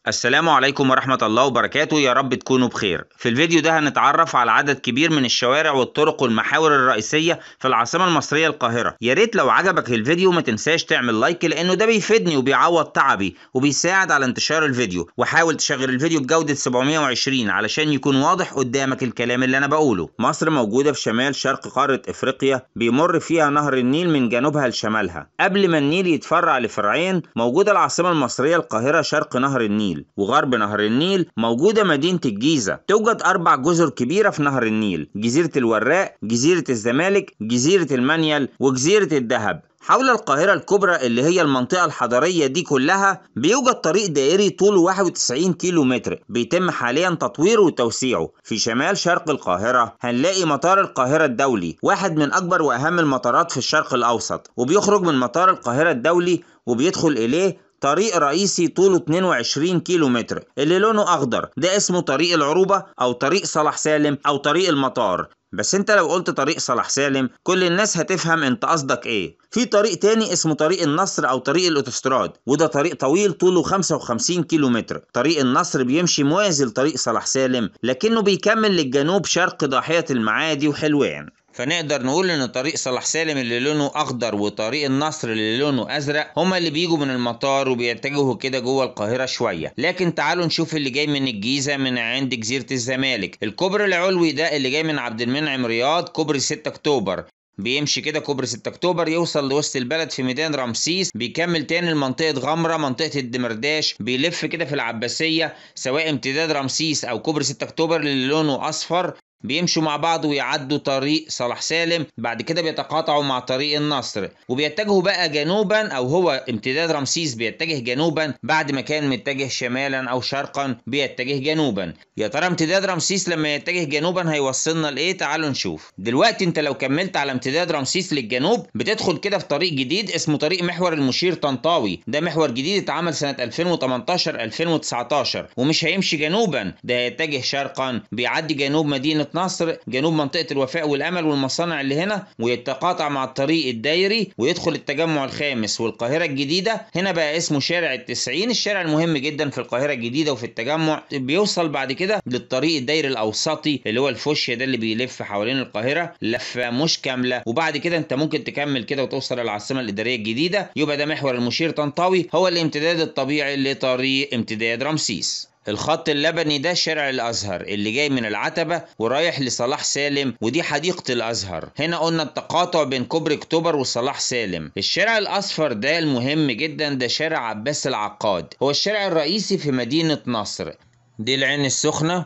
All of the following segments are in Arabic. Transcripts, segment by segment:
السلام عليكم ورحمة الله وبركاته، يا رب تكونوا بخير. في الفيديو ده هنتعرف على عدد كبير من الشوارع والطرق والمحاور الرئيسية في العاصمة المصرية القاهرة. يا ريت لو عجبك الفيديو ما تنساش تعمل لايك، لأنه ده بيفيدني وبيعوض تعبي وبيساعد على انتشار الفيديو. وحاول تشغل الفيديو بجودة 720 علشان يكون واضح قدامك الكلام اللي أنا بقوله. مصر موجودة في شمال شرق قارة إفريقيا، بيمر فيها نهر النيل من جنوبها لشمالها. قبل ما النيل يتفرع لفرعين، موجودة العاصمة المصرية القاهرة شرق نهر النيل، وغرب نهر النيل موجودة مدينة الجيزة. توجد 4 جزر كبيرة في نهر النيل: جزيرة الوراق، جزيرة الزمالك، جزيرة المنيل، وجزيرة الدهب. حول القاهرة الكبرى اللي هي المنطقة الحضرية دي كلها بيوجد طريق دائري طوله 91 كيلو متر، بيتم حاليا تطويره وتوسيعه. في شمال شرق القاهرة هنلاقي مطار القاهرة الدولي، واحد من أكبر وأهم المطارات في الشرق الأوسط، وبيخرج من مطار القاهرة الدولي وبيدخل إليه طريق رئيسي طوله 22 كيلو متر اللي لونه أخضر، ده اسمه طريق العروبة أو طريق صلاح سالم أو طريق المطار. بس انت لو قلت طريق صلاح سالم كل الناس هتفهم انت قصدك ايه. في طريق تاني اسمه طريق النصر او طريق الاوتوستراد، وده طريق طويل طوله 55 كيلو متر. طريق النصر بيمشي موازي لطريق صلاح سالم، لكنه بيكمل للجنوب شرق ضاحية المعادي وحلوان. فنقدر نقول ان طريق صلاح سالم اللي لونه اخضر وطريق النصر اللي لونه ازرق هما اللي بيجوا من المطار وبيتجهوا كده جوه القاهره شويه. لكن تعالوا نشوف اللي جاي من الجيزه من عند جزيره الزمالك. الكوبري العلوي ده اللي جاي من عبد المنعم رياض، كوبري 6 اكتوبر، بيمشي كده كوبري 6 اكتوبر يوصل لوسط البلد في ميدان رمسيس، بيكمل تاني لمنطقه غمره، منطقه الدمرداش، بيلف كده في العباسيه، سواء امتداد رمسيس او كوبري 6 اكتوبر اللي لونه اصفر، بيمشوا مع بعض ويعدوا طريق صلاح سالم. بعد كده بيتقاطعوا مع طريق النصر وبيتجهوا بقى جنوبا، او هو امتداد رمسيس بيتجه جنوبا بعد ما كان متجه شمالا او شرقا بيتجه جنوبا. يا ترى امتداد رمسيس لما يتجه جنوبا هيوصلنا لايه؟ تعالوا نشوف. دلوقتي انت لو كملت على امتداد رمسيس للجنوب بتدخل كده في طريق جديد اسمه طريق محور المشير طنطاوي. ده محور جديد اتعمل سنة 2018 2019 ومش هيمشي جنوبا، ده هيتجه شرقا، بيعدي جنوب مدينة نصر، جنوب منطقة الوفاء والأمل والمصانع اللي هنا، ويتقاطع مع الطريق الدايري ويدخل التجمع الخامس والقاهرة الجديدة. هنا بقى اسمه شارع ال90، الشارع المهم جدا في القاهرة الجديدة وفي التجمع. بيوصل بعد كده للطريق الدايري الأوسطي اللي هو الفوشيا ده اللي بيلف حوالين القاهرة لفة مش كاملة، وبعد كده انت ممكن تكمل كده وتوصل للعاصمة الإدارية الجديدة. يبقى ده محور المشير طنطاوي، هو الامتداد الطبيعي لطريق امتداد رمسيس. الخط اللبني ده شارع الازهر اللي جاي من العتبة ورايح لصلاح سالم، ودي حديقة الازهر. هنا قلنا التقاطع بين كوبري اكتوبر وصلاح سالم. الشارع الاصفر ده المهم جدا، ده شارع عباس العقاد، هو الشارع الرئيسي في مدينة نصر. دي العين السخنة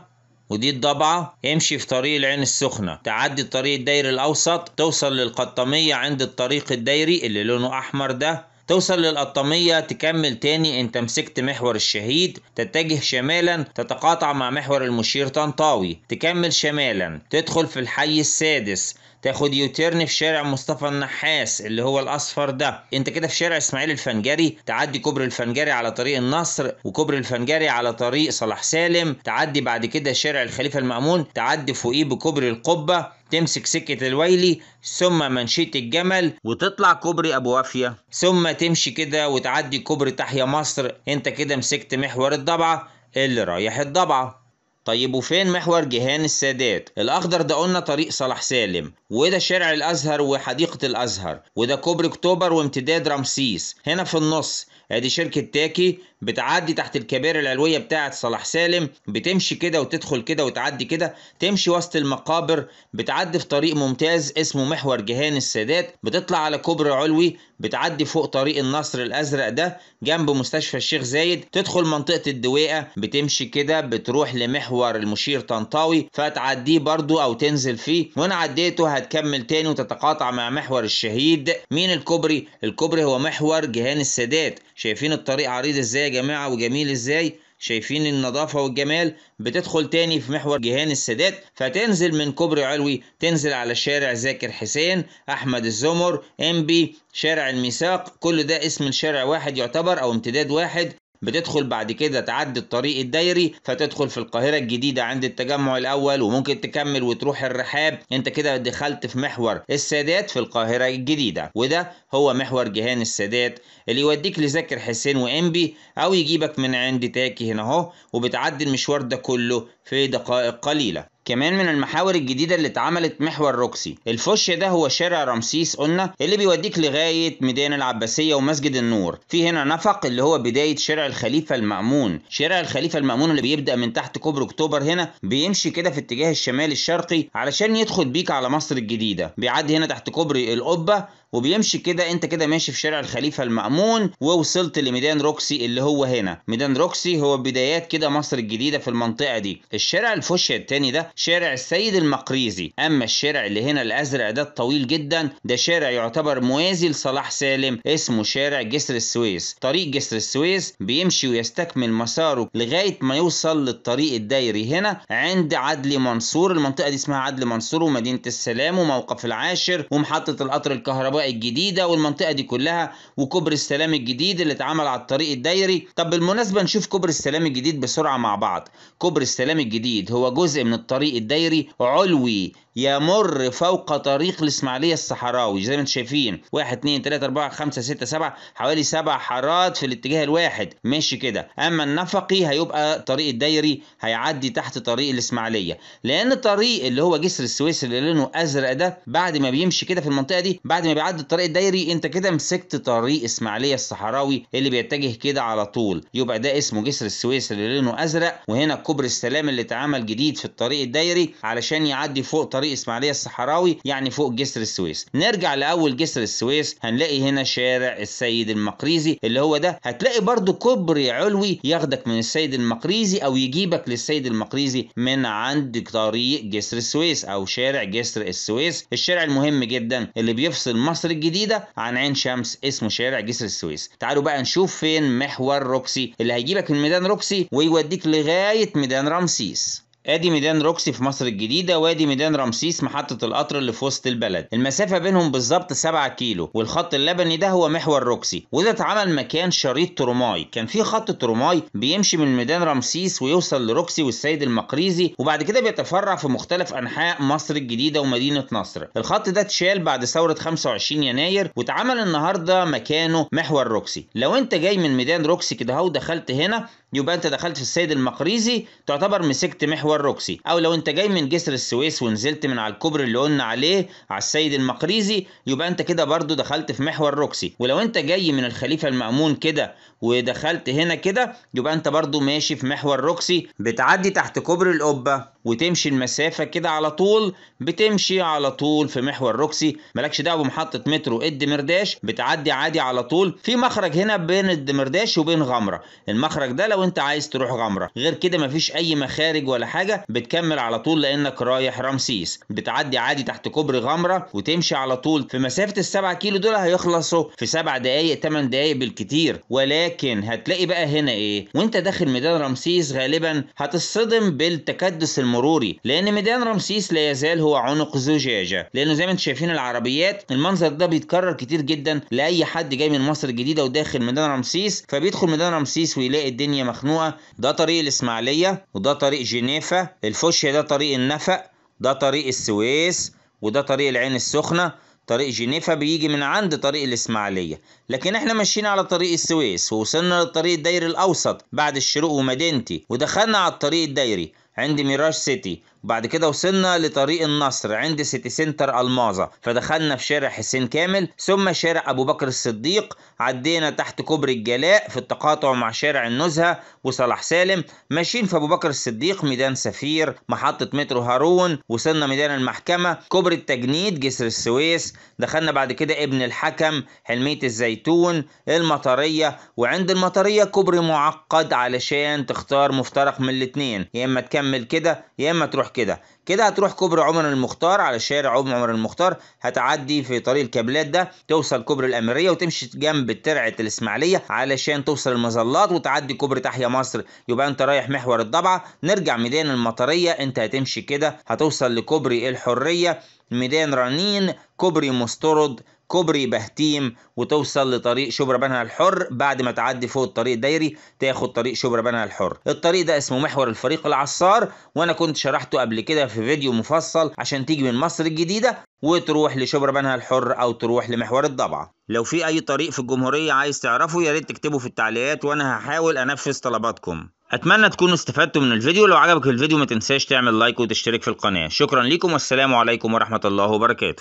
ودي الضبعة. امشي في طريق العين السخنة، تعدي الطريق الدايري الاوسط، توصل للقطامية عند الطريق الدايري اللي لونه احمر ده، توصل للقطامية، تكمل تاني، انت مسكت محور الشهيد، تتجه شمالا تتقاطع مع محور المشير طنطاوي، تكمل شمالا تدخل في الحي السادس، تاخد يوتيرن في شارع مصطفى النحاس اللي هو الاصفر ده. انت كده في شارع اسماعيل الفنجري، تعدي كوبري الفنجري على طريق النصر وكوبري الفنجري على طريق صلاح سالم، تعدي بعد كده شارع الخليفة المأمون، تعدي فوقيه بكوبري القبة، تمسك سكة الويلي ثم منشية الجمل وتطلع كوبري ابو وافية، ثم تمشي كده وتعدي كوبري تحيا مصر. انت كده مسكت محور الضبعة اللي رايح الضبعة. طيب وفين محور جيهان السادات؟ الاخضر ده قلنا طريق صلاح سالم، وده شارع الازهر وحديقة الازهر، وده كوبري اكتوبر وامتداد رمسيس. هنا في النص ادي شركة تاكي، بتعدي تحت الكباري العلوية بتاعة صلاح سالم، بتمشي كده وتدخل كده وتعدي كده، تمشي وسط المقابر، بتعدي في طريق ممتاز اسمه محور جيهان السادات، بتطلع على كوبري علوي، بتعدي فوق طريق النصر الازرق ده جنب مستشفى الشيخ زايد، تدخل منطقة الدويقة، بتمشي كده بتروح لمحور المشير طنطاوي فتعديه برضو او تنزل فيه، وانا عديته هتكمل تاني وتتقاطع مع محور الشهيد. مين الكوبري؟ الكوبري هو محور جيهان السادات. شايفين الطريق عريض ازاي يا جماعة وجميل ازاي؟ شايفين النظافة والجمال؟ بتدخل تاني في محور جيهان السادات فتنزل من كوبري علوي، تنزل على شارع زاكر حسين، احمد الزمر، انبي، شارع الميثاق، كل ده اسم الشارع واحد يعتبر او امتداد واحد. بتدخل بعد كده تعدي الطريق الدايري فتدخل في القاهرة الجديدة عند التجمع الأول، وممكن تكمل وتروح الرحاب. انت كده دخلت في محور السادات في القاهرة الجديدة، وده هو محور جهان السادات اللي يوديك لزكر حسين وإنبي أو يجيبك من عند تاكي هنا اهو، وبتعدي المشوار ده كله في دقائق قليلة. كمان من المحاور الجديدة اللي اتعملت محور روكسي. الفش ده هو شارع رمسيس قلنا اللي بيوديك لغاية ميدان العباسية ومسجد النور. في هنا نفق اللي هو بداية شارع الخليفة المأمون. شارع الخليفة المأمون اللي بيبدأ من تحت كوبري اكتوبر هنا بيمشي كده في اتجاه الشمال الشرقي علشان يدخل بيك على مصر الجديدة، بيعدي هنا تحت كوبري القبة وبيمشي كده. انت كده ماشي في شارع الخليفة المأمون ووصلت لميدان روكسي اللي هو هنا. ميدان روكسي هو بدايات كده مصر الجديدة في المنطقة دي. الشارع الفش التاني ده شارع السيد المقريزي. اما الشارع اللي هنا الازرق ده الطويل جدا ده شارع يعتبر موازي لصلاح سالم، اسمه شارع جسر السويس. طريق جسر السويس بيمشي ويستكمل مساره لغاية ما يوصل للطريق الدايري هنا عند عدلي منصور. المنطقة دي اسمها عدلي منصور ومدينة السلام وموقف العاشر ومحطة القطر الكهربائي الجديدة والمنطقة دي كلها، وكوبري السلام الجديد اللي اتعمل على الطريق الدايري. طب بالمناسبة نشوف كوبري السلام الجديد بسرعة مع بعض. كوبري السلام الجديد هو جزء من الطريق الدايري علوي يمر فوق طريق الإسماعيلية الصحراوي زي ما انتم شايفين، 1 2 3 4 5 6 7 حوالي 7 حارات في الاتجاه الواحد ماشي كده. اما النفقي هيبقى الطريق الدايري هيعدي تحت طريق الإسماعيلية، لان الطريق اللي هو جسر السويس اللي لونه ازرق ده بعد ما بيمشي كده في المنطقة دي بعد ما بيعدي الطريق الدايري انت كده مسكت طريق إسماعيلية الصحراوي اللي بيتجه كده على طول، يبقى ده اسمه جسر السويس اللي لونه ازرق. وهنا كوبري السلام اللي اتعمل جديد في الطريق الدايري علشان يعدي فوق طريق إسماعيلية الصحراوي يعني فوق جسر السويس. نرجع لأول جسر السويس هنلاقي هنا شارع السيد المقريزي اللي هو ده. هتلاقي برضو كوبري علوي ياخدك من السيد المقريزي أو يجيبك للسيد المقريزي من عند طريق جسر السويس أو شارع جسر السويس، الشارع المهم جدا اللي بيفصل مصر الجديدة عن عين شمس اسمه شارع جسر السويس. تعالوا بقى نشوف فين محور روكسي اللي هيجيبك من ميدان روكسي ويوديك لغاية ميدان رمسيس. ادي ميدان روكسي في مصر الجديدة وادي ميدان رمسيس محطة القطر اللي في وسط البلد. المسافة بينهم بالظبط 7 كيلو، والخط اللبني ده هو محور روكسي، وده اتعمل مكان شريط ترماي. كان في خط ترماي بيمشي من ميدان رمسيس ويوصل لروكسي والسيد المقريزي وبعد كده بيتفرع في مختلف انحاء مصر الجديدة ومدينة نصر. الخط ده اتشال بعد ثورة 25 يناير واتعمل النهاردة مكانه محور روكسي. لو انت جاي من ميدان روكسي كده اهو دخلت هنا يبقى انت دخلت في السيد المقريزي تعتبر مسكت محور روكسي. او لو انت جاي من جسر السويس ونزلت من على الكوبري اللي قلنا عليه على السيد المقريزي يبقى انت كده برضو دخلت في محور روكسي. ولو انت جاي من الخليفة المأمون كده ودخلت هنا كده يبقى انت برضو ماشي في محور روكسي. بتعدي تحت كوبري القبة وتمشي المسافة كده على طول، بتمشي على طول في محور روكسي. مالكش دعوه بمحطة مترو الدمرداش، بتعدي عادي على طول. في مخرج هنا بين الدمرداش وبين غمرة، المخرج ده لو انت عايز تروح غمرة، غير كده مفيش اي مخارج ولا حاجة، بتكمل على طول لانك رايح رمسيس. بتعدي عادي تحت كوبري غمرة وتمشي على طول في مسافة ال7 كيلو دول هيخلصوا في 7 دقايق 8 دقايق بالكتير. ولكن هتلاقي بقى هنا ايه وانت داخل ميدان رمسيس غالبا هتصطدم بالتكدس المروري، لان ميدان رمسيس لا يزال هو عنق زجاجة، لانه زي ما انتم شايفين العربيات المنظر ده بيتكرر كتير جدا لاي حد جاي من مصر الجديدة وداخل ميدان رمسيس، فبيدخل ميدان رمسيس ويلاقي الدنيا مخنوقة. ده طريق الاسماعيلية وده طريق جنيفة، الفوشيا ده طريق النفق، ده طريق السويس، وده طريق العين السخنة. طريق جنيفة بيجي من عند طريق الإسماعيلية، لكن احنا ماشيين على طريق السويس ووصلنا للطريق الدايري الأوسط بعد الشروق ومدينتي، ودخلنا على الطريق الدايري عند ميراج سيتي، وبعد كده وصلنا لطريق النصر عند سيتي سنتر الماظة، فدخلنا في شارع حسين كامل ثم شارع أبو بكر الصديق، عدينا تحت كوبري الجلاء في التقاطع مع شارع النزهة وصلاح سالم، ماشيين في أبو بكر الصديق ميدان سفير، محطة مترو هارون، وصلنا ميدان المحكمة، كوبري التجنيد، جسر السويس، دخلنا بعد كده ابن الحكم، حلمية الزيتون، المطرية، وعند المطرية كوبري معقد علشان تختار مفترق من الاتنين، يا اما تكمل كده يا اما تروح كده هتروح كوبري عمر المختار على شارع عمر المختار، هتعدي في طريق الكابلات ده توصل كوبري الأميرية وتمشي جنب ترعة الإسماعيلية علشان توصل المظلات وتعدي كوبري تحيا مصر، يبقى انت رايح محور الضبعة. نرجع ميدان المطرية، انت هتمشي كده هتوصل لكوبري الحرية، ميدان رنين، كوبري مسترد، كوبري بهتيم وتوصل لطريق شبرا بنها الحر. بعد ما تعدي فوق الطريق الدايري تاخد طريق شبرا بنها الحر. الطريق ده اسمه محور الفريق العصار، وانا كنت شرحته قبل كده في فيديو مفصل عشان تيجي من مصر الجديدة وتروح لشبرا بنها الحر او تروح لمحور الضبعة. لو في اي طريق في الجمهورية عايز تعرفه يا ريت تكتبه في التعليقات وانا هحاول انفذ طلباتكم. اتمنى تكونوا استفدتوا من الفيديو. لو عجبك الفيديو ما تنساش تعمل لايك وتشترك في القناة. شكرا لكم والسلام عليكم ورحمة الله وبركاته.